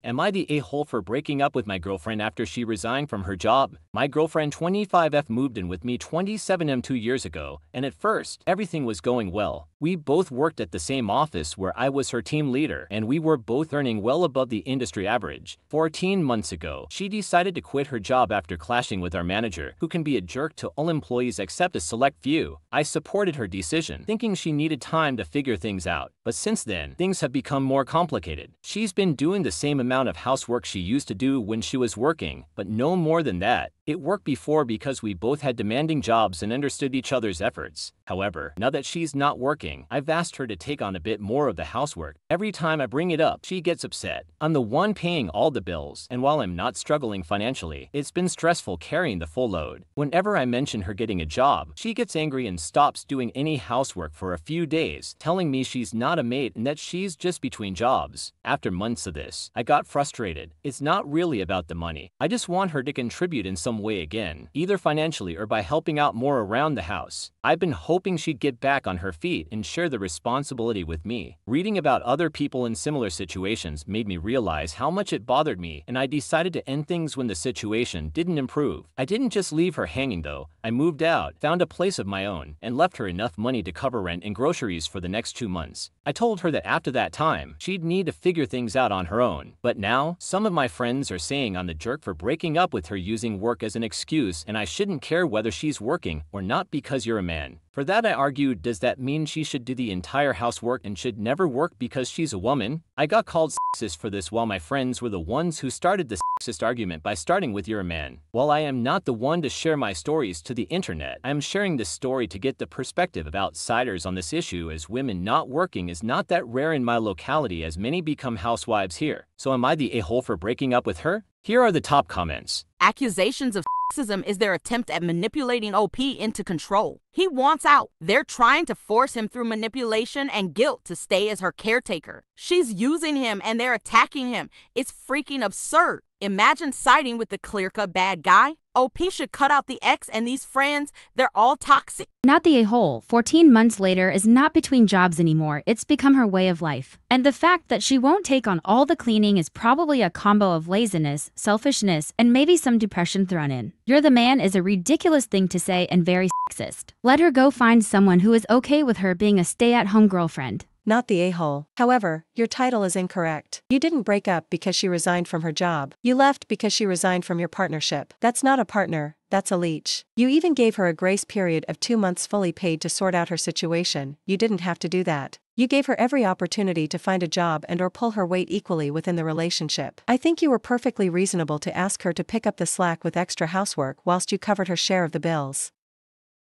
Am I the a-hole for breaking up with my girlfriend after she resigned from her job? My girlfriend 25F moved in with me 27M 2 years ago, and at first, everything was going well. We both worked at the same office where I was her team leader, and we were both earning well above the industry average. 14 months ago, she decided to quit her job after clashing with our manager, who can be a jerk to all employees except a select few. I supported her decision, thinking she needed time to figure things out. But since then, things have become more complicated. She's been doing the same amount of housework she used to do when she was working, but no more than that. It worked before because we both had demanding jobs and understood each other's efforts. However, now that she's not working, I've asked her to take on a bit more of the housework. Every time I bring it up, she gets upset. I'm the one paying all the bills, and while I'm not struggling financially, it's been stressful carrying the full load. Whenever I mention her getting a job, she gets angry and stops doing any housework for a few days, telling me she's not a maid and that she's just between jobs. After months of this, I got frustrated. It's not really about the money. I just want her to contribute in some way again, either financially or by helping out more around the house. I've been hoping she'd get back on her feet and share the responsibility with me. Reading about other people in similar situations made me realize how much it bothered me, and I decided to end things when the situation didn't improve. I didn't just leave her hanging though. I moved out, found a place of my own, and left her enough money to cover rent and groceries for the next 2 months. I told her that after that time, she'd need to figure things out on her own. But now, some of my friends are saying I'm the jerk for breaking up with her using work as an excuse, and I shouldn't care whether she's working or not because you're a man. For that I argued, does that mean she should do the entire housework and should never work because she's a woman? I got called sexist for this while my friends were the ones who started the sexist argument by starting with you're a man. While I am not the one to share my stories to the internet, I am sharing this story to get the perspective of outsiders on this issue, as women not working is not that rare in my locality as many become housewives here. So am I the a-hole for breaking up with her? Here are the top comments. Accusations of sexism is their attempt at manipulating OP into control. He wants out. They're trying to force him through manipulation and guilt to stay as her caretaker. She's using him and they're attacking him. It's freaking absurd. Imagine siding with the clear-cut bad guy. OP should cut out the ex and these friends. They're all toxic. Not the a-hole. 14 months later is not between jobs anymore. It's become her way of life. And the fact that she won't take on all the cleaning is probably a combo of laziness, selfishness, and maybe some depression thrown in. You're the man is a ridiculous thing to say and very sexist. Let her go find someone who is okay with her being a stay-at-home girlfriend. Not the a-hole. However, your title is incorrect. You didn't break up because she resigned from her job. You left because she resigned from your partnership. That's not a partner, that's a leech. You even gave her a grace period of 2 months fully paid to sort out her situation. You didn't have to do that. You gave her every opportunity to find a job and or pull her weight equally within the relationship. I think you were perfectly reasonable to ask her to pick up the slack with extra housework whilst you covered her share of the bills.